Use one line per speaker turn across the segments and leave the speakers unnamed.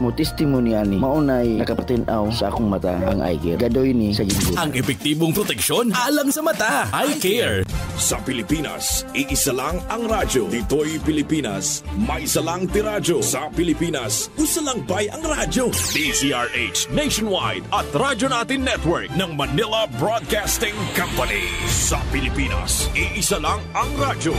mo testimony ani maunay nakapatinaw sa akong mata ang eye care. Gadoy ni sa ginoo.
Ang epektibong proteksyon alang sa mata. Eye Care.
Sa Pilipinas, iisa lang ang radyo. Dito'y Pilipinas, may isa lang tiradyo. Sa Pilipinas, usa lang bay ang radyo. DZRH Nationwide at Radyo Natin Network ng Manila Broadcasting Company. Sa Pilipinas, iisa lang ang radyo.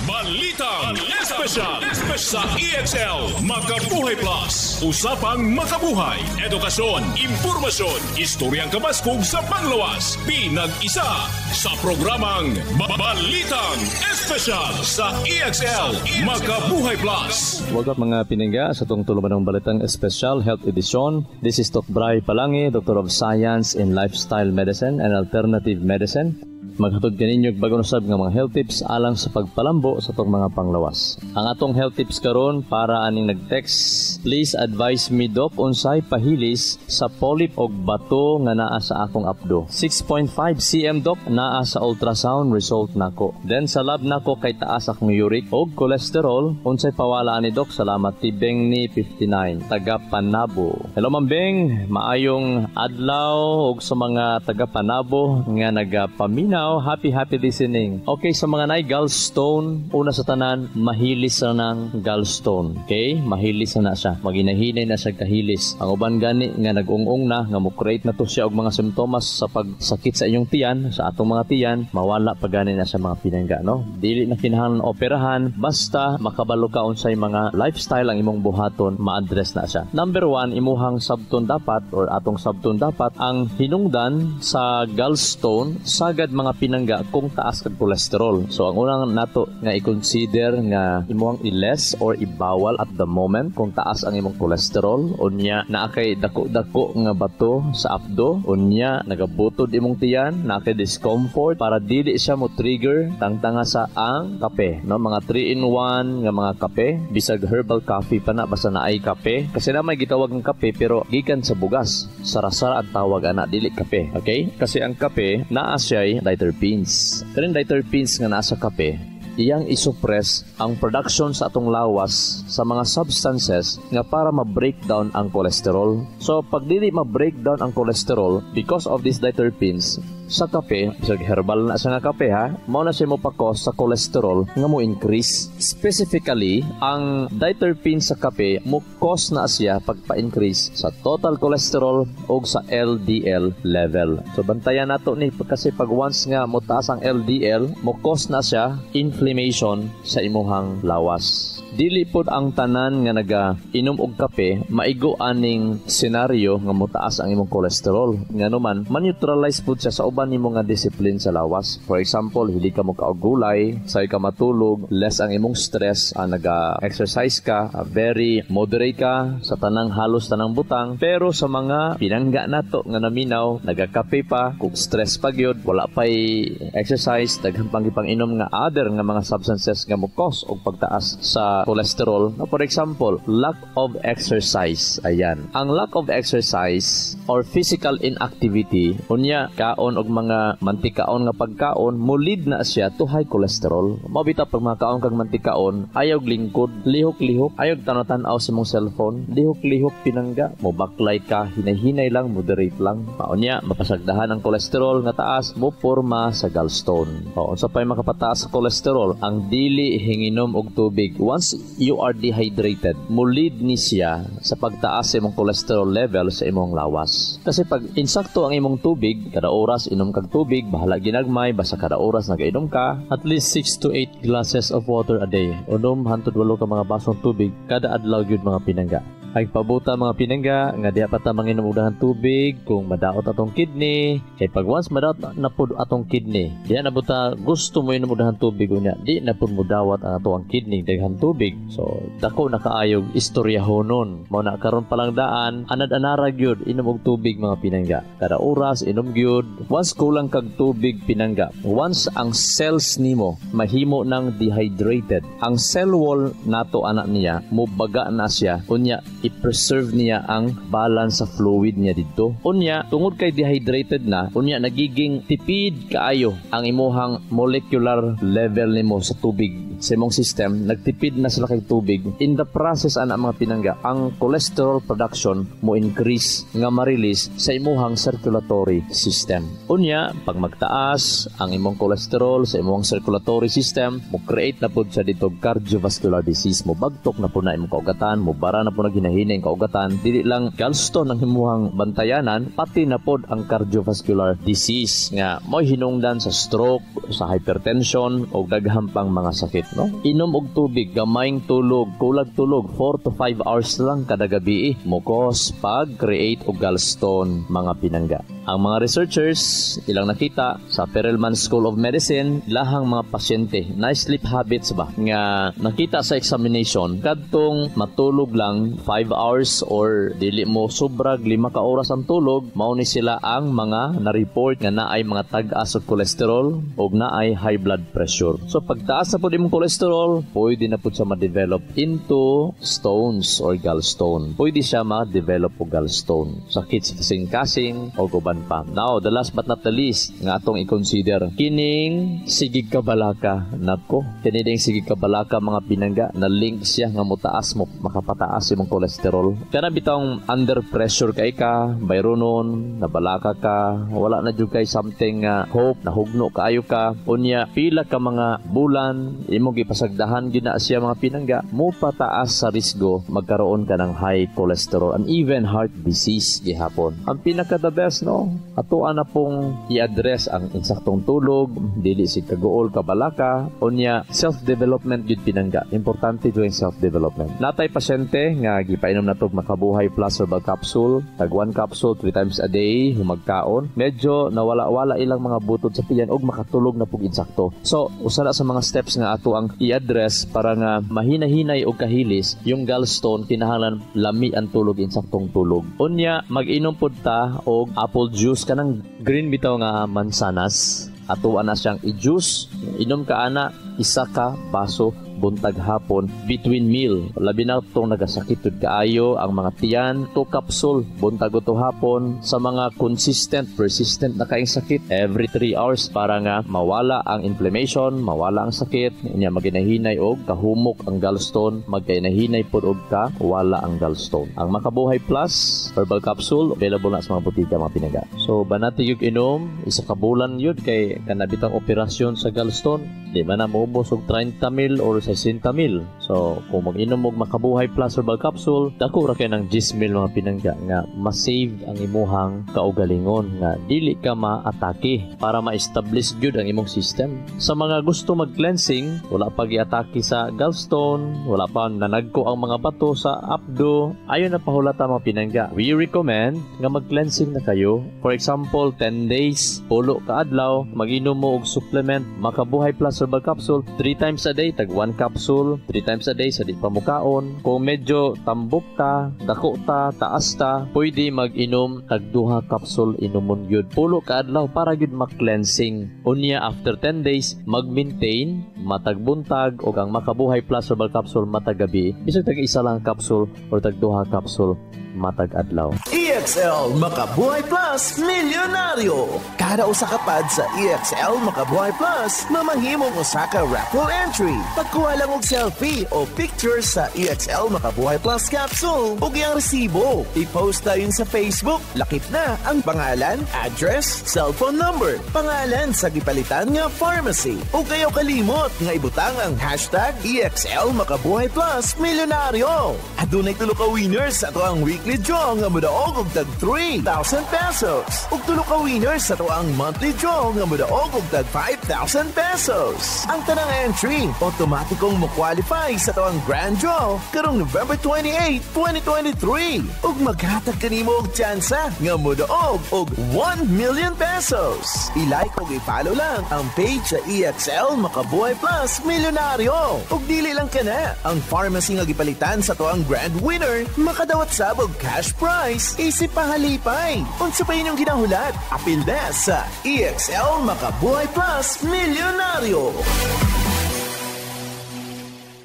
Balitang Espesyal sa EXL Makabuhay Plus. Usapang makabuhay, edukasyon, impormasyon, istoryang kamaskog sa panglawas. Pinag-isa sa programang Balitang Espesyal sa EXL Makabuhay Plus.
Welcome mga pinangga sa itong tuluman ng Balitang Espesyal Health Edition. This is Dr. Bray Palangi, Doctor of Science in Lifestyle Medicine and Alternative Medicine. Maghatod kaninyo bagong usab nga mga health tips alang sa pagpalambo sa itong mga panglawas. Ang atong health tips karon para aning nag-text, please advise me doc unsay pahilis sa polyp og bato nga naa sa akong abdo. 6.5 cm doc naa sa ultrasound result nako. Then sa lab nako kay taas akong uric og cholesterol. Unsay pawala ani doc? Salamat. Tibeng ni 59 taga Panabo. Hello Mambeng, maayong adlaw og sa mga taga Panabo nga nagapaminaw. Happy listening. Okay, sa mga nay gallstone, una sa tanan, mahilis na ng gallstone. Okay? Mahilis na siya. Maginahinay na siya kahilis. Ang uban gani nga nag-ung-ung na, nga mo-create na to siya og mga simptomas sa pagsakit sa inyong tiyan, sa atong mga tiyan, mawala pa gani na sa mga pinangga, no? Dili na kinahanglan operahan, basta makabalo ka unsay mga lifestyle ang imong buhaton, ma-address na siya. Number 1, imuhang sabton dapat or atong sabton dapat ang hinungdan sa gallstone sagad mga pinangga kung taas kag cholesterol. So ang unang nato nga i-consider nga imong i-less or ibawal at the moment kung taas ang imong cholesterol, unya naa kay dako-dako nga bato sa abdo, unya nagabutod imong tiyan, naa kay discomfort, para dili siya mo trigger tangtanga sa ang kape, no? Mga 3-in-1 nga mga kape, bisag herbal coffee pa na basta naay kape, kasi na may gitawag ng kape pero gikan sa bugas, sara-sara ang tawag ana, dili kape. Okay? Kasi ang kape naa siya diterpenes. Kaning diterpenes nga nasa kape, iyang isuppress ang production sa atong lawas sa mga substances nga para ma-breakdown ang cholesterol. So, pag dili ma-breakdown ang cholesterol because of these diterpenes, sa kape, bisag herbal na siya nga kape ha, mao na siya mo pakos sa cholesterol nga mo increase. Specifically, ang diterpenes sa kape mo cause na siya pagpa-increase sa total cholesterol o sa LDL level. So bantayan nato ni kasi pag once nga mo taas ang LDL, mo cause na siya inflammation sa imuhang lawas. Dili pod ang tanan nga naga-inom og kape maigo aning senaryo nga motaas ang imong cholesterol. Ngano man, ma-neutralize pod siya sa uban nimo nga discipline sa lawas. For example, hindi ka mo kaog gulay, say ka matulog, less ang imong stress, naga-exercise ka, very moderate ka sa tanang halos tanang butang. Pero sa mga pinangga nato nga naminaw, nagakape pa, kung stress pa gyud, wala pay exercise, daghang pang-inom nga other nga mga substances nga mo cause og pagtaas sa cholesterol. For example, lack of exercise. Ayan. Ang lack of exercise or physical inactivity, unya kaon og mga mantikaon nga pagkaon, mulid na siya to high cholesterol. Mabita pag mga kaon kag mantikaon, ayaw lingkod, lihok-lihok, ayaw tanong-tanaw sa mong cellphone, lihok-lihok pinangga, mo backlight ka, hinay-hinay lang, moderate lang. Unya, mapasagdahan ang cholesterol nga taas, mo porma sa gallstone. Unsa pay makapataas sa cholesterol, ang dili hinginom og tubig. Once you are dehydrated, mulid ni siya sa pagtaas sa imong cholesterol level sa imong lawas. Kasi pag insakto ang imong tubig, kada oras inom kag tubig, bahala ginagmay, basta kada oras nagainom ka, at least 6 to 8 glasses of water a day. Unom hantod 8 ka mga basong tubig kada adlaw gyud mga pinangga. Ay pabuta mga pinangga nga diha pa ta manginom og daghang tubig kung madaot atong kidney. Kay pag once madaot na pud atong kidney, diha na buta gusto mo inom og daghang tubig unya, di na pud modawat ang atong kidney daghang tubig. So dako na kaayog istoryahonon. Mao na karon pa lang daan, anad-anara gyud inom og tubig mga pinangga. Kada oras inom gyud. Once kulang kag tubig pinangga, once ang cells nimo mahimo nang dehydrated, ang cell wall nato anak niya mubaga na siya, unya i-preserve niya ang balance sa fluid niya dito. Unya, tungod kay dehydrated na, unya nagiging tipid kaayo ang imuhang molecular level nimo sa tubig sa imong system, nagtipid na sila kay tubig. In the process ana mga pinangga, ang cholesterol production mo increase nga ma-release sa imuhang circulatory system. Unya, pag magtaas ang imong cholesterol sa imong circulatory system, mo create na pud siya dito cardiovascular disease, mo bagtok na pud na imong kaugatan, mo bara na pud na ginahinay ang kaugatan. Dili lang gallstone ang imuhang bantayanan, pati na pud ang cardiovascular disease nga mo hinungdan sa stroke, sa hypertension o daghang pang mga sakit, no? Inom og tubig, gamayng tulog, kulag tulog 4 to 5 hours lang kada gabi mo cause pag-create og gallstone mga pinangga. Ang mga researchers ilang nakita sa Perelman School of Medicine, lahang mga pasyente na sleep habits ba nga nakita sa examination kadtong matulog lang 5 hours or dili mo sobrag 5 ka oras ang tulog, mao ni sila ang mga na-report nga naay mga tag-as og cholesterol o naay high blood pressure. So pagtaas na po imong cholesterol, pwede na po siya ma-develop into stones or gallstone. Pwede siya ma-develop o gallstone. Sakit sa kasing-kasing o guban pa. Now, the last but not the least nga atong i-consider, kining sigig kabalaka. Nako, kining sigig kabalaka mga pinangga, na link siya nga mutaas mo, makapataas imong cholesterol. Kaya bitang under pressure kay ka, bayronon, nabalaka ka, wala na jud kay something hope, nahugno kaayo ka, unya pila ka mga bulan imong gipasagdahan gina siya mga pinangga, mo pataas sa risgo magkaroon ka ng high cholesterol and even heart disease gihapon. Ang pinaka the best, no, atuan na pong i-address ang insaktong tulog, dili si kagool kabalaka, unya self-development gid pinangga. Importante jud ang self-development. Natay pasyente nga gipainom na tog Makabuhay Plus herbal capsule, tag 1 capsule 3 times a day humagkaon. Medyo nawala-wala ilang mga butod sa tiyan og makatulog na pug insakto. So, usa na sa mga steps nga ato ang i-address para nga mahina-hinay og kahilis yung gallstone, kinahanglan lami ang tulog, insaktong tulog. Unya, mag-inom pud ta og apple juice kanang green bitaw nga mansanas. Atuan na siyang i-juice. Inom ka ana, isa ka baso buntag hapon between meal. Labi na itong nagasakit kaayo ang mga tiyan, 2 capsule buntag ito hapon. Sa mga persistent na kaing sakit, every 3 hours para nga mawala ang inflammation, mawala ang sakit, niya maginahinay og kahumok ang gallstone, maginahinay pod og wala ang gallstone. Ang Makabuhay Plus herbal capsule available na sa mga butika mga pinangga. So banati yung inom, isa ka bulan yun kay kanabitang operasyon sa gallstone, di ba na maubos og 30 mil or 60 mil. So, kung mag-inom og Makabuhay Plus herbal capsule, dako ra kay ng 10 mil mga pinangga nga ma-save ang imuhang kaugalingon nga dili ka ma-atake para ma-establish gyud ang imong system. Sa mga gusto mag-cleansing, wala pa gi-atake sa gallstone, wala pa nanagko ang mga bato sa abdo, ayon na pahulata mga pinangga. We recommend nga mag-cleansing na kayo. For example, 10 days, pulo ka adlaw, mag-inom mo og supplement Makabuhay Plus herbal capsule 3 times a day, tag 1 capsule 3 times a day sa di pamukaon. Kung medyo tambok ta, dako ta, taas ta, pwede mag-inom tag 2 capsule inumon gyud pulo ka adlaw para gyud ma-cleansing. Unya after 10 days mag-maintain matag buntag og ang Makabuhay Plus herbal capsule matag gabi. Bisag tag isa lang capsule or tag 2 capsule matag adlaw.
EXL Makabuhay Plus Milyonaryo. Kada usa ka pad sa EXL Makabuhay Plus, mamahimong usa ka raffle entry. Pagkuha lang og selfie o picture sa EXL Makabuhay Plus capsule ug iyang resibo. I-post na yun sa Facebook. Lakip na ang pangalan, address, cellphone number, pangalan sa gipalitan nga pharmacy. Ug kayo kalimot nga ibutang ang hashtag EXL Makabuhay Plus Milyonaryo. Adunay tulo ka winners sa ato ang weekly draw nga mudaog og tag 3,000 pesos. Ug tulo ka winners sa ato ang monthly draw nga mudaog og tag 5,000 pesos. Ang tanang entry automatikong mo-qualify sa ato ang grand draw karong November 28, 2023. Ug maghatag kanimo og tsansa nga mudaog og 1 million pesos. I-like ug i-follow lang ang page sa EXL Makabuhay Plus Milyonaryo. Ug dili lang kana, ang pharmacy nga gipalitan sa ato ang grand winner makadawat sabog cash prize, isip pahalipay. Unsa pa inyong ginahulat? Apil na sa EXL Makabuhay Plus Milyonaryo.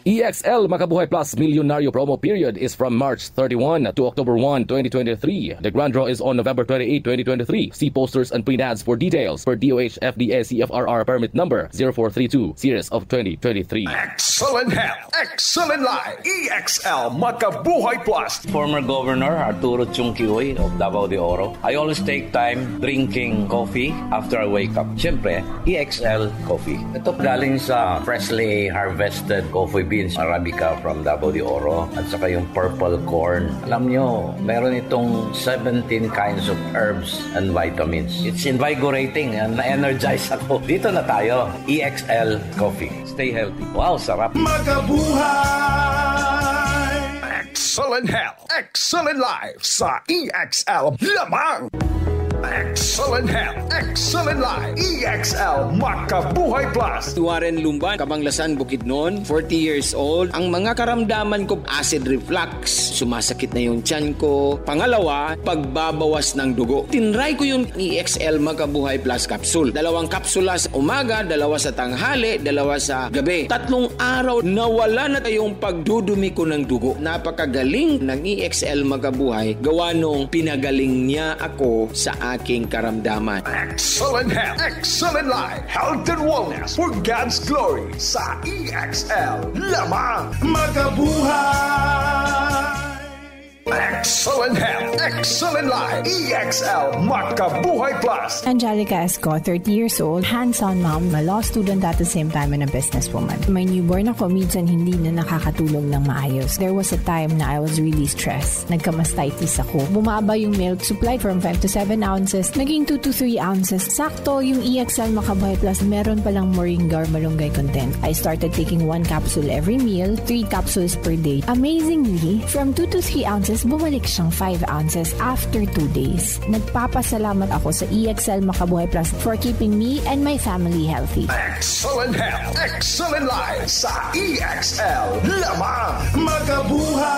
EXL Makabuhay Plus Milyonaryo promo period is from March 31 to October 1, 2023. The grand draw is on November 28, 2023. See posters and print ads for details per DOH FDA CFRR permit number 0432 series of 2023.
Excellent health, excellent life. EXL Makabuhay Plus.
Former Governor Arturo Chungkihoy of Davao de Oro. I always take time drinking coffee after I wake up. Siyempre, EXL Coffee. Ito galing sa freshly harvested coffee beans Arabica from Davao de Oro at saka yung purple corn. Alam nyo, meron itong 17 kinds of herbs and vitamins. It's invigorating and na-energize ako. Dito na tayo, EXL Coffee. Stay healthy. Wow, sarap.
Makabuhay! Excellent health, excellent life sa EXL lamang. Excellent health, excellent life. EXL Makabuhay Plus.
Warren Lumban, Kabanglasan, Bukidnon, 40 years old. Ang mga karamdaman ko, acid reflux, sumasakit na yung tiyan ko. Pangalawa, pagbabawas ng dugo. Tinry ko yung EXL Makabuhay Plus capsule. 2 kapsula sa umaga, 2 sa tanghali, 2 sa gabi. 3 araw, nawala na yung pagdudumi ko ng dugo. Napakagaling ng EXL Makabuhay. Gawa nung pinagaling niya ako sa aking karamdaman.
Excellent health, excellent life, health and wellness for God's glory sa EXL lamang. Makabuhay! Excellent health, excellent life, EXL Makabuhay Plus.
Angelica Esco, 30 years old, hands-on mom, a law student at the same time and a businesswoman. My newborn ako, minsan hindi na nakakatulog ng maayos. There was a time na I was really stressed. Nagka-mastitis ako. Bumaba yung milk supply from 5 to 7 ounces, naging 2 to 3 ounces. Sakto, yung EXL Makabuhay Plus, meron palang moringa or malunggay content. I started taking 1 capsule every meal, 3 capsules per day. Amazingly, from 2 to 3 ounces, bumalik siyang 5 ounces after 2 days. Nagpapasalamat ako sa EXL Makabuhay Plus for keeping me and my family healthy.
Excellent health, excellent life sa EXL lamang. Makabuhay!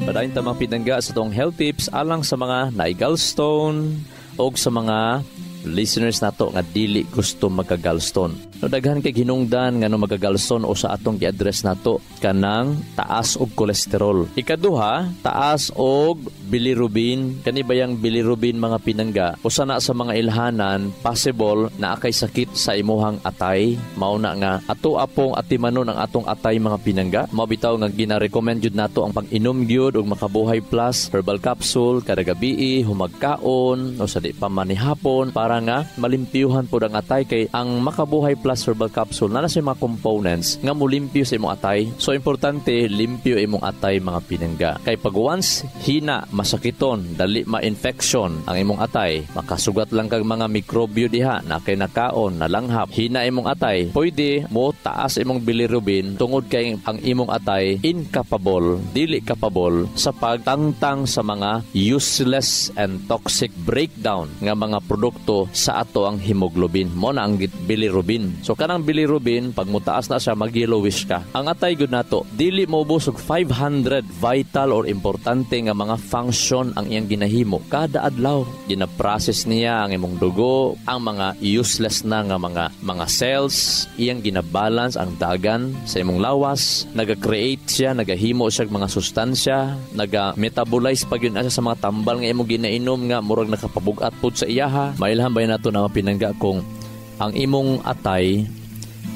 Padayon tamang pinangga sa tong health tips alang sa mga na-gallstone o sa mga listeners nato nga dili gusto magka-gallstone. No, daghan kay hinungdan nga no magka-gallstone o sa atong gi-address nato kanang taas og kolesterol. Ikaduha, taas og bilirubin. Kani bayang bilirubin mga pinangga usa na sa mga ilhanan possible na akay sakit sa imuhang atay. Mao na nga ato apong atimanon ang atong atay mga pinangga. Mao bitaw nga gina-recommend jud nato ang pag-inom gyud og Makabuhay Plus herbal capsule kada gabi humagkaon o sa di pa manihapon para nga malimpyuhan pud ang atay kay ang Makabuhay Plus herbal capsule na sa mga components nga mulimpyo sa imong atay. So importante limpyo imong atay mga pinangga. Kay pag once hina masakiton, dali ma-infection ang imong atay, makasugat lang kag mga mikrobyo diha na kay nakaon, nalanghap, hina imong atay, pwede mo taas imong bilirubin tungod kay ang imong atay incapable, dili capable sa pagtangtang sa mga useless and toxic breakdown nga mga produkto sa ato ang hemoglobin. Mo na ang bilirubin. So kanang bilirubin pag mutaas na siya mag-yellowish ka. Ang atay gud nato dili mo busog 500 vital or importante nga mga function ang iyang ginahimo kada adlaw. Gina-process niya ang imong dugo, ang mga useless na nga mga cells, iyang gina-balance ang dagan sa imong lawas, naga-create siya, nagahimo siya mga sustansya, naga-metabolize pag yun siya sa mga tambal nga imong ginainom nga murag nakapabugat pud sa iyaha. Mailhan ba nato na pinangga kung ang imong atay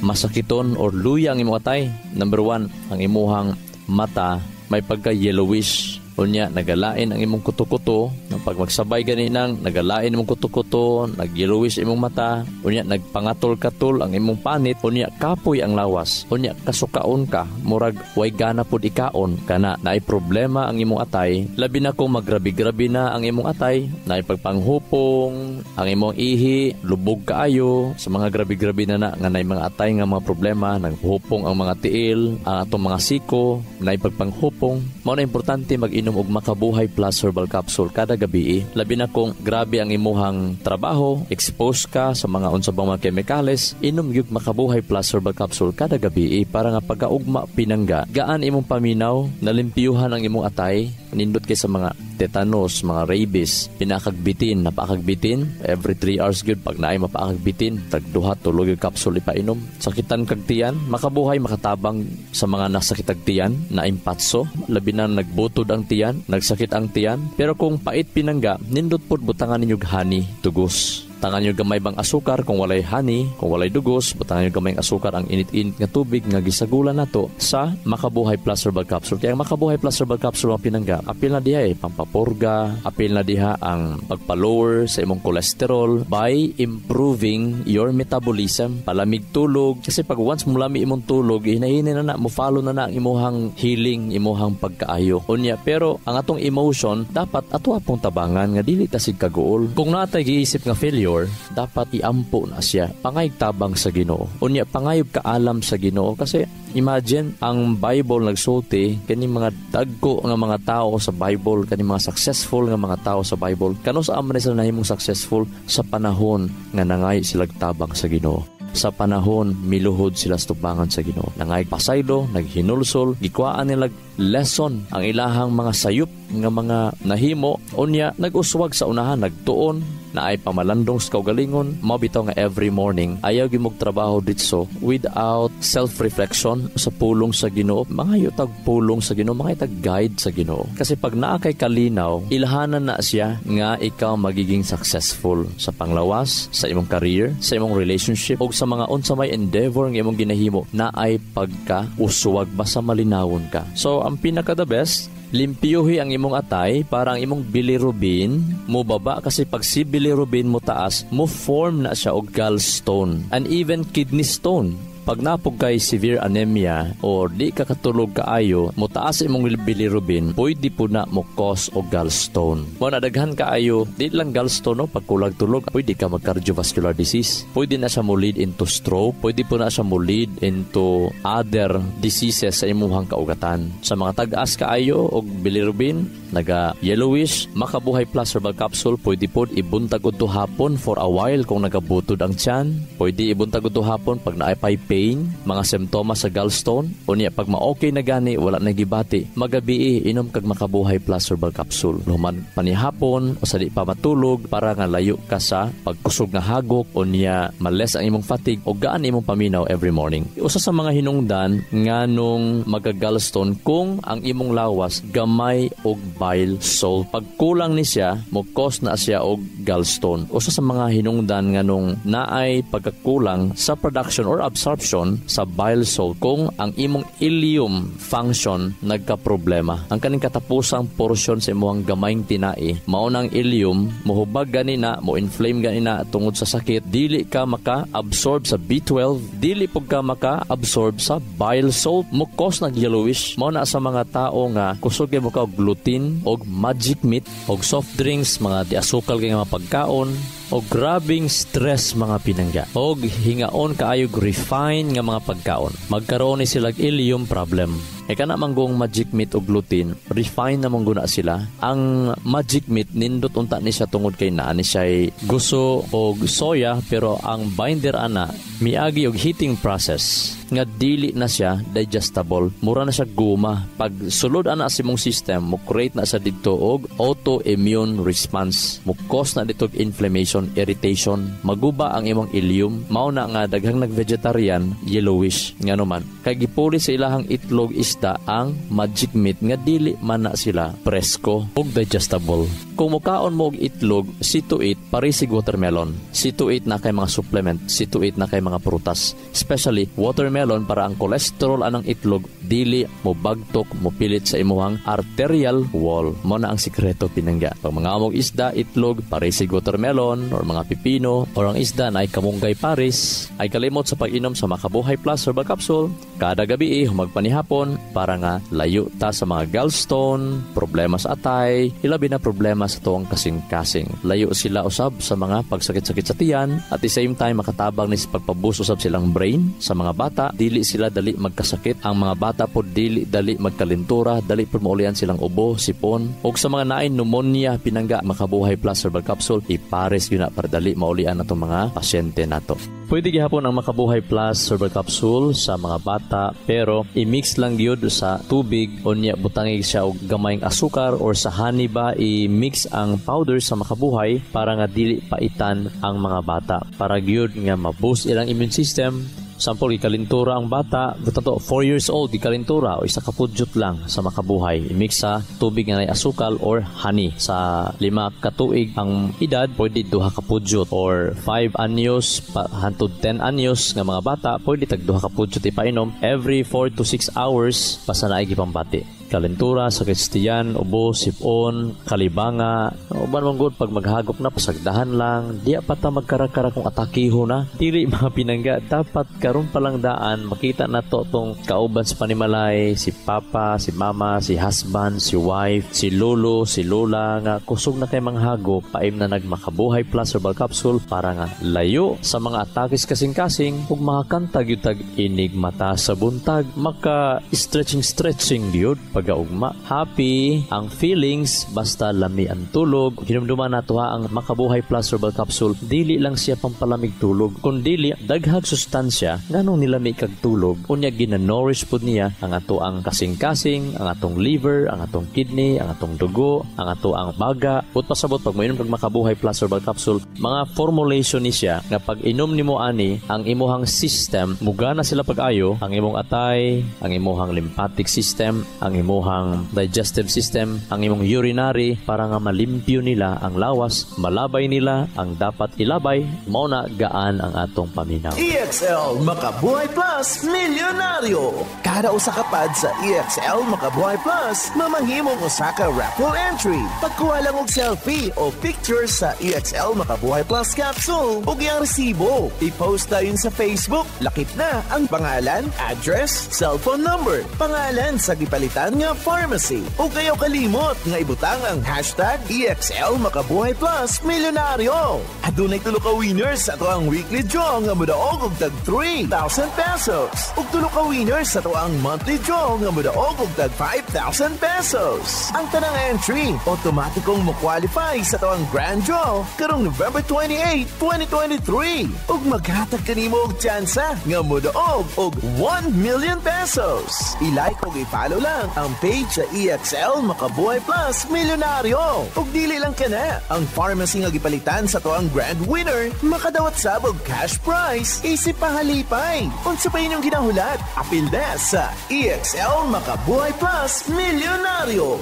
masakiton or luya ang imong atay. Number 1, ang imuhang mata may pagka-yellowish. Unya, nagalain ang imong kuto-kuto. Pag magsabay ganinang, nagalain imong kuto-kuto, nag-yellowish imong mata. Unya, nagpangatol-katol ang imong panit. Unya, kapoy ang lawas. Unya, kasukaon ka. Murag, way gana pod ikaon. Kana, naay problema ang imong atay. Labi na kung magrabi-grabi na ang imong atay. Naay pagpanghupong, ang imong ihi, lubog kaayo. Sa mga grabi-grabi na nga naay mga atay nga mga problema. Naghupong ang mga tiil, ang atong mga siko, naay pagpanghupong. Mao na importante mag-inom og Makabuhay Plus herbal capsule kada gabi. Labi na kung grabe ang imuhang trabaho, expose ka sa mga unsa bang mga chemicals, inom gyud Makabuhay Plus herbal capsule kada gabi para nga pagkaugma pinangga gaan imong paminaw, nalimpyuhan ang imong atay, nindot kay sa mga tetanus, mga rabies, pinakagbitin, napakagbitin, every 3 hours good, pag naay mapakagbitin, tagduhat, tulog yung kapsul ipainom. Sakitan kagtiyan, makabuhay, makatabang sa mga nasakit agtiyan, na impatso, labi na nagbutod ang tiyan, nagsakit ang tiyan. Pero kung pait pinangga, nindot po butangan ninyo honey, tugos. Tangan nyo gamay bang asukar kung walay honey, kung walay dugos, butangan nyo gamay asukar ang init-init nga tubig nga gisagulan nato sa Makabuhay Plus Herbal Capsule. Kaya ang Makabuhay Plus Herbal Capsule ang pinangga, apil na diha pampapurga, apil na diha ang pagpa-lower sa imong cholesterol by improving your metabolism, palamig tulog. Kasi pag once mulami imong tulog, hinahinin na mo follow na ang imuhang healing, imuhang pagkaayo. Unya, pero ang atong emotion dapat ato apong tabangan nga dili ta sig kaguol. Kung natay giisip nga failure, dapat iampo na siya. Pangayog tabang sa Ginoo. Unya, pangayog kaalam sa Ginoo. Kasi imagine, ang Bible nagsulti, kani mga dagko nga mga tao sa Bible, kani mga successful nga mga tao sa Bible, kano sa aman sila nahimong successful sa panahon nga nangay sila tabang sa Ginoo. Sa panahon, miluhod sila sa tubangan sa Ginoo. Nangay pasaylo, naghinulsol, gikwaan nila lesson ang ilahang mga sayop nga mga nahimo. Unya, nag-uswag sa unahan, nagtuon, na ay pamalandong sa kaugalingon, mabitaw nga every morning, ayaw gimog trabaho ditso without self-reflection sa pulong sa Ginoo. Mga yutag pulong sa Ginoo, mga itag guide sa Ginoo. Kasi pag naa kay kalinaw, ilhanan na siya nga ikaw magiging successful sa panglawas, sa imong career, sa imong relationship, o sa mga unsa may endeavor nga imong ginahimo na ay pagka-uswag basta malinawon ka. So, ang pinaka-the best, limpiyuhi ang imong atay para ang imong bilirubin mo baba, kasi pag si bilirubin mo taas, mo form na siya og gallstone and even kidney stone. Pag napog kay severe anemia or di ka katulog kaayo, mo taas imong bilirubin, pwede po na mo cause o gallstone. Kung nadaghan kaayo, di lang gallstone, no? Pag kulag tulog, pwede ka mag cardiovascular disease. Pwede na siya mo lead into stroke. Pwede po na siya mo lead into other diseases sa imuhang kaugatan. Sa mga tag-as kaayo o bilirubin, naga yellowish, Makabuhay Plus Herbal Capsule, pwede po ibuntag udto hapon for a while kung nagabutod ang tiyan. Pwede ibuntag udto hapon pag naay pain, mga simptomas sa gallstone. Unya, pag ma-okay na gani, wala na gibati, magabi inom kag Makabuhay Plus Herbal Capsule. Luman panihapon o sa di pa matulog para nga layo ka sa pagkusog nga hagok. Unya, males ang imong fatigue o gaan imong paminaw every morning. Usa sa mga hinungdan nga nung magka-gallstone kung ang imong lawas gamay og bile salt. Pag kulang ni siya, mo cause na siya og gallstone. Usa sa mga hinungdan nga nung naay pagkakulang sa production or absorption sa bile salt kung ang imong ileum function nagka-problema. Ang kaning katapusang portion sa imong gamayng tinai, mao nang ileum, mohubag ganina, mo inflame ganina tungod sa sakit, dili ka maka-absorb sa B12, dili pug ka maka-absorb sa bile salt, mo cause nag yellowish. Mao na sa mga tao nga kusog mo ka og gluten og magic meat og soft drinks, mga di-asukal kay nga pagkaon, o grabing stress mga pinangga, o hingaon kaayog refine nga mga pagkaon, magkaroon ni silang ileum problem. E kana manggong magic meat o gluten, refine na mangguna sila. Ang magic meat, nindot unta ni siya tungod kay naa ni siya gusto o soya, pero ang binder ana, miagi og heating process nga dili na siya digestible, mura na siya guma. Pag sulod ana sa imong system, mo create na sa dito og autoimmune response, mo cause na dito inflammation, irritation, maguba ang imong ileum. Mao na nga daghang nag-vegetarian, yellowish nga naman kay gipuli sa ilahang itlog isda ang magic meat nga dili man na sila presko ug digestible. Kung mukaon mo og itlog, see to eat parisig watermelon, see to eat na kay mga supplement, see to eat na kay mga prutas, especially watermelon, para ang cholesterol anang itlog dili mo bagtok, mo pilit sa imuhang arterial wall. Mo na ang sikreto pinangga. Pag mga among isda, itlog, parisig watermelon or mga pipino, or ang isda na ay kamunggay paris, ay kalimot sa pag-inom sa Makabuhay Plus Herbal Capsule kada gabi humagpanihapon para nga layo ta sa mga gallstone, problema sa atay, ilabi na problema sa tuong kasing-kasing. Layo sila usab sa mga pagsakit-sakit sa tiyan, at the same time makatabang ni sa pagpabus usab silang brain. Sa mga bata, dili sila dali magkasakit. Ang mga bata po dili dali magkalintura, dali po maulian silang ubo, sipon, o sa mga naay pneumonia pinangga, Makabuhay Plus Herbal Capsule, ipares yun na para dali maulian na itong mga pasyente nato. Pwede gihapon ang Makabuhay Plus herbal capsule sa mga bata, pero i-mix lang gyud sa tubig unya butangig siya og gamayng asukar or sa honey ba i-mix ang powder sa Makabuhay para nga dili paitan ang mga bata, para gyud nga ma-boost ilang immune system. Sample, ikalintura ang bata, 4 years old, ikalintura o isa kapudyot lang sa Makabuhay. I-mix sa tubig nga may asukal or honey. Sa 5 katuig ang edad, pwede 2 kapudyot or 5 anyos hantod 10 anyos nga mga bata, pwede tag 2 kapudyot ipainom every 4 to 6 hours basta naigi pambati. Kalentura, sakit tiyan, ubo, sipon, kalibanga, uban mong good pag maghagop na pasagdahan lang, di pata magkarakara kung atakiho na, dili mga pinangga, dapat karon palang daan, makita na to tong kauban sa panimalay, si papa, si mama, si husband, si wife, si lolo, si lola, nga kusog na kay manghagop, paim na nagMakabuhay Plus herbal capsule para nga layo sa mga atakis kasing-kasing, ug makakantag yung tag inig mata sa buntag, maka stretching gyud pagaugma. Happy ang feelings basta lami ang tulog. Hinumduman nato ang Makabuhay Plus herbal capsule, dili lang siya pampalamig tulog, kundi daghag sustansya nganong nilami kag tulog. Unya gina-nourish pud niya ang ato ang kasing-kasing, ang atong liver, ang atong kidney, ang atong dugo, ang ato ang baga. Ut pasabot pag moinom kag Makabuhay Plus herbal capsule, mga formulation ni siya nga pag inom nimo ani, ang imuhang system mugana sila pag-ayo, ang imong atay, ang imuhang lymphatic system, ang imuhang digestive system, ang imong urinary, para nga malimpyo nila ang lawas, malabay nila ang dapat ilabay, mao na gaan ang atong paminaw.
EXL Makabuhay Plus Milyonaryo. Kada usa ka pad sa EXL Makabuhay Plus, mamahimong usa ka raffle entry. Pagkuha lang og selfie o picture sa EXL Makabuhay Plus capsule ug iyang resibo. I-post tayon sa Facebook. Lakip na ang pangalan, address, cellphone number, pangalan sa gipalitan nga pharmacy. O kayo kalimot nga ibutang ang hashtag EXL Makabuhay Plus Milyonaryo. Adunay tulo ka winners sa ang weekly draw nga modaog og tag 3,000 pesos. Ug tulo ka winners sa ang monthly draw nga modaog og tag 5,000 pesos. Ang tanang entry automatikong mo-qualify sa ang grand draw karong November 28, 2023. Ug maghatag kanimo og tsansa nga modaog og 1 million pesos. I-like ug i-follow lang ang page sa EXL Makabuhay Plus Milyonaryo. Ug dili lang kana, ang pharmacy nga gipalitan sa toang grand winner makadawat sabog cash prize isip pahalipay. Unsa pa inyong ginahulat? Apil na sa EXL Makabuhay Plus Milyonaryo.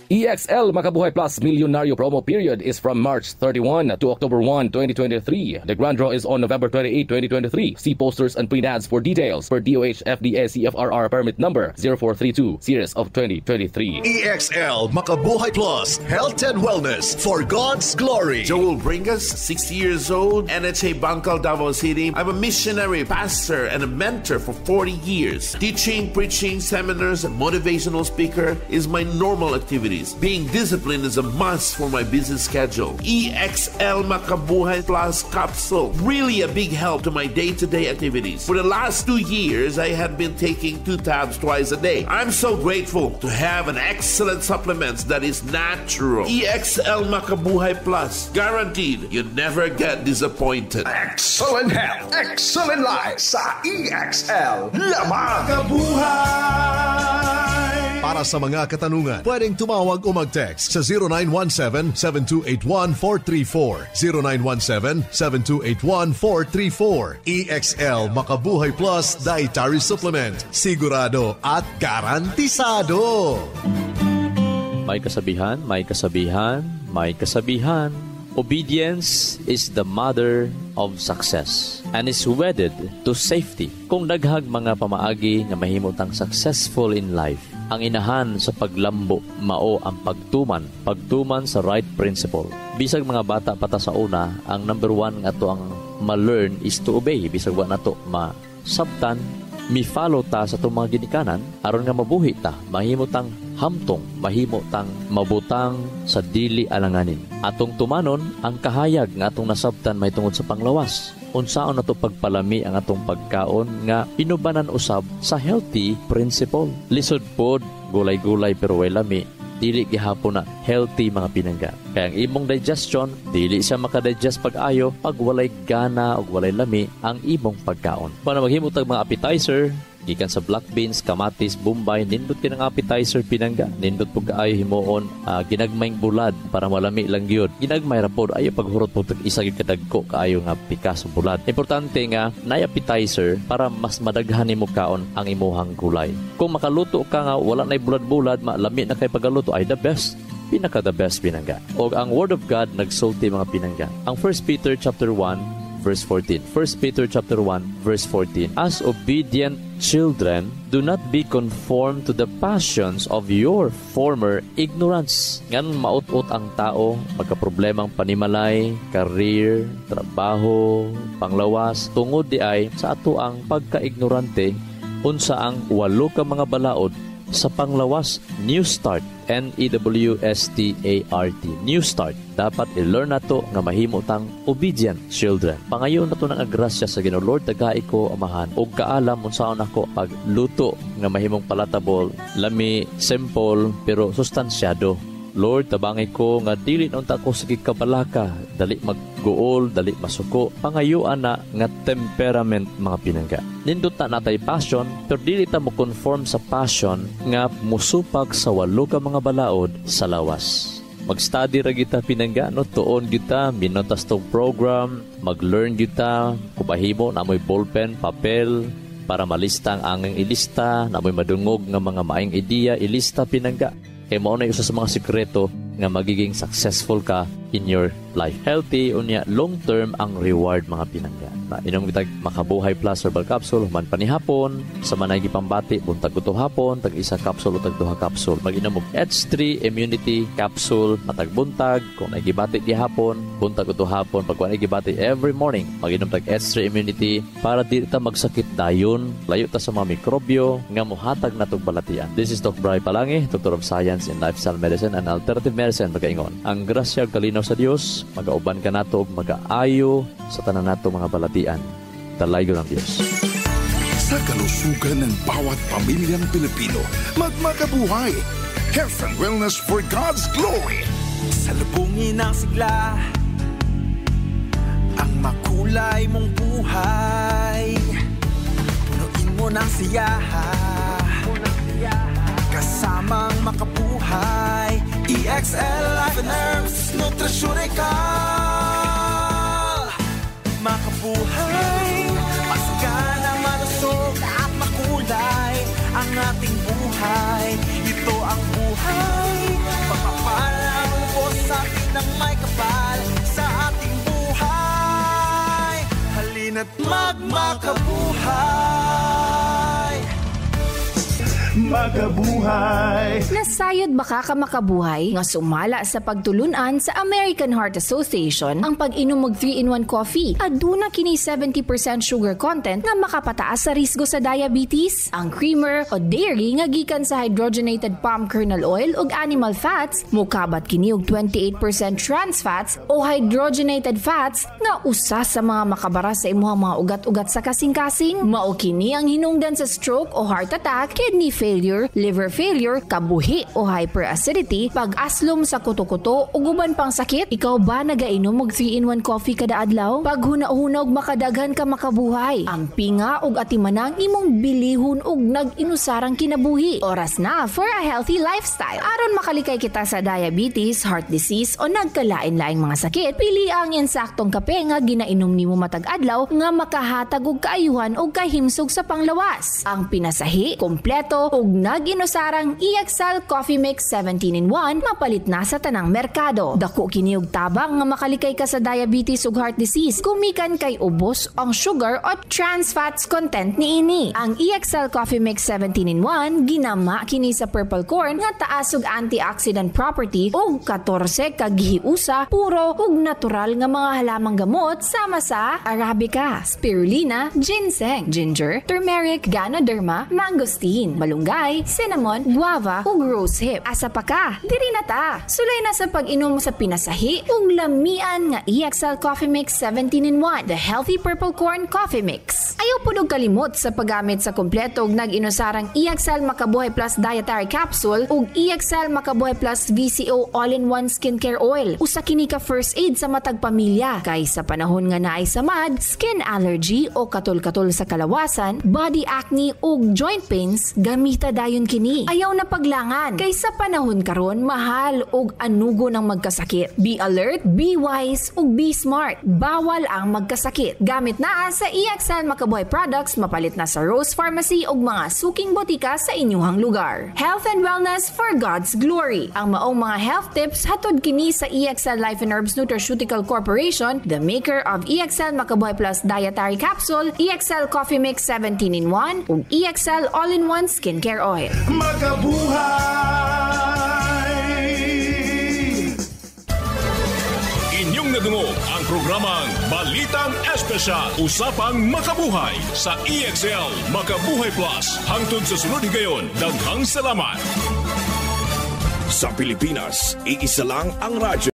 EXL Makabuhay Plus Milyonaryo promo period is from March 31 to October 1, 2023. The grand draw is on November 28, 2023. See posters and print ads for details per DOH FDA CFRR permit number 0432 series of 2023.
EXL Makabuhay Plus Health and Wellness for God's Glory.
Joel Bringas, 60 years old, NHA Bangkal, Davao City. I'm a missionary, pastor, and a mentor for 40 years. Teaching, preaching, seminars, and motivational speaker is my normal activity. Being disciplined is a must for my busy schedule. EXL Makabuhay Plus capsule, really a big help to my day-to-day activities. For the last 2 years, I have been taking 2 tabs twice a day. I'm so grateful to have an excellent supplement that is natural. EXL Makabuhay Plus, guaranteed you never get disappointed.
Excellent health, excellent life sa EXL Lamang Kabuhay. Para sa mga katanungan, pwedeng tumawag o mag-text sa 0917-7281-434, 0917-7281-434. EXL Makabuhay Plus Dietary Supplement. Sigurado at garantisado.
May kasabihan, may kasabihan, may kasabihan. Obedience is the mother of success and is wedded to safety. Kung daghag mga pamaagi nga mahimutang successful in life, ang inahan sa paglambo mao ang pagtuman sa right principle. Bisag mga bata pata sa una, ang number 1 nga to ang ma-learn is to obey. Bisag wa nato masabtan, mi-follow ta sa itong mga ginikanan aron nga mabuhi ta, mahimutang hamtong, mahimutang mabutang sa dili alanganin. Atong tumanon ang kahayag nga atong nasabtan may tungod sa panglawas. Unsaon nato pagpalami ang atong pagkaon nga inubanan usab sa healthy principle. Lisod pod, gulay-gulay pero way lami, dili gihapon na healthy mga pinangga. Kaya ang imong digestion, dili siya makadigest pag-ayo pag walay gana o walay lami ang imong pagkaon. Para maghimot ang mga appetizer, gikan sa black beans, kamatis, bombay, nindot ka ng appetizer pinangga. Nindot po kaayo himoon, ginagmayng bulad para malami lang yun. Ginagmay rapod, ayo paghurot po isa kadagko kaayo nga pikas bulad. Importante nga, na appetizer para mas madaghan mo kaon ang imuhang gulay. Kung makaluto ka nga, wala na'y bulad-bulad, malami na kay pagaluto, ay the best. Pinaka the best pinangga. O ang Word of God nagsulti mga pinangga. Ang 1 Peter chapter 1 verse 14. 1 Peter chapter 1 verse 14. As obedient children, do not be conformed to the passions of your former ignorance. Ngan maut-ut ang tao, magkaproblemang panimalay, career, trabaho, panglawas, tungod di ay sa ato ang pagka-ignorante unsa ang walo ka mga balaod sa panglawas. New start, N-E-W-S-T-A-R-T, new start. Dapat i-learn na to nga mahimo tang obedient children. Pangayon na to ng agrasya sa Ginoo. Lord, tagai ko amahan og kaalam unsaon ako pagluto nga mahimong palatable, lami, simple pero sustansyado. Lord, tabangay ko nga dili na unta ko sige kabalaka, dali magguol, dali masuko, pangayuan na nga temperament mga pinangga. Nindot na natay passion, pero dili ta mo conform sa passion nga musupag sa walo ka mga balaod sa lawas. Mag-study ra kita pinangga, no? Tuon kita, minotas tong program, mag-learn kita, kubahimo na mo'y ballpen, papel, para malista ang anging ilista, na mo'y madungog nga mga maayong ideya, ilista pinangga. Kaya mo na isa sa mga sikreto nga magiging successful ka in your life. Healthy, unya, long-term ang reward mga pinangga. Inom kita Makabuhay Plus Herbal Capsule, human panihapon, sa manay gipambati, buntag uto hapon, tag isa capsule o tag duha capsule. Mag-inom og H3 Immunity Capsule, matag buntag, kung nagibati gihapon, buntag uto hapon, pag nagibati every morning, mag-inom tag H3 Immunity para di ta magsakit dayon, layo ta sa mga mikrobyo, nga muhatag na tong balatian. This is Dr. Bry Palangi, Doctor of Science in Lifestyle Medicine and Alternative Medicine, magaingon. Ang grasya ug kalinaw sa Dios, magauban ka nato og magaayo sa tanan nato mga balatian. Talayo ng Diyos.
Sa kalusugan ng bawat pamilyang Pilipino, magmakabuhay. Health and wellness for God's glory.
Salubungin ang sigla, ang makulay mong buhay. Punuin mo ng siyaha, kasamang makabuhay. EXL Life and Herbs Nutritional. Makabuhay, masigana, malusog at makulay ang ating buhay. Ito ang buhay, pagpapalang lubos sa atin ng may kapal sa ating buhay. Halina't magmakabuhay.
Makabuhay.
Nasayod ba ka makabuhay nga sumala sa pagtulunan sa American Heart Association ang pag-inom og 3-in-1 coffee? Aduna kini 70% sugar content nga makapataas sa risgo sa diabetes. Ang creamer o dairy nga gikan sa hydrogenated palm kernel oil ug animal fats mukabat kini og 28% trans fats o hydrogenated fats nga usa sa mga makabara sa imong mga ugat-ugat sa kasing-kasing. Mao kini ang hinungdan sa stroke o heart attack, kidney failure, liver failure, kabuhi o hyperacidity, pag-aslom sa kuto-kuto o guban pang sakit. Ikaw ba nagainom og 3-in-1 coffee kada adlaw? Pag huna-hunog makadaghan ka makabuhay. Ang pinga og atimanang imong bilihon og nag-inusarang kinabuhi. Oras na for a healthy lifestyle. Aron makalikay kita sa diabetes, heart disease o nagkalain-laing mga sakit, pili ang insaktong kape nga ginainom nimo matag adlaw nga makahatag og kaayuhan og kahimsog sa panglawas. Ang pinasahi, kompleto ug nag-inusarang EXL Coffee Mix 17-in-1 mapalit na sa tanang merkado. Dako kini og tabang nga makalikay ka sa diabetes ug heart disease kumikan kay ubos ang sugar o trans fats content niini. Ang EXL Coffee Mix 17-in-1 ginama kini sa purple corn nga taas og antioxidant property ug 14 ka gihiusa puro ug natural nga mga halamang gamot sama sa arabica, spirulina, ginseng, ginger, turmeric, ganoderma, mangosteen, malunggay, malunggay, cinnamon, guava, ug rosehip. Asa pa ka? Diri na ta. Sulay na sa pag-inom sa pinasahi ug lamian nga EXL Coffee Mix 17-in-1, the healthy purple corn coffee mix. Ayaw pud og kalimot sa paggamit sa kompleto og nag-inusarang EXL Makabuhay Plus Dietary Capsule ug EXL Makabuhay Plus VCO All-in-One Skincare Oil. Usa kini ka first aid sa matag pamilya kay sa panahon nga naay samad, skin allergy o katol-katol sa kalawasan, body acne ug joint pains, gamita dayon kini. Ayaw na paglangan kay sa panahon karon mahal ug anugo ng magkasakit. Be alert, be wise ug be smart. Bawal ang magkasakit. Gamit na sa EXL Makabuhay products, mapalit na sa Rose Pharmacy ug mga suking botika sa inyuhang lugar. Health and wellness for God's glory. Ang maong mga health tips hatod kini sa EXL Life and Herbs Nutraceutical Corporation, the maker of EXL Makabuhay Plus Dietary Capsule, EXL Coffee Mix 17-in-1 ug EXL All-in-One Skincare Oil.
Inyong nadungog ang programang Balitang Espesyal Usapang Makabuhay sa EXL Makabuhay Plus. Hangtod sa sunod higayon, daghang salamat. Sa Pilipinas, iisa lang ang radyo.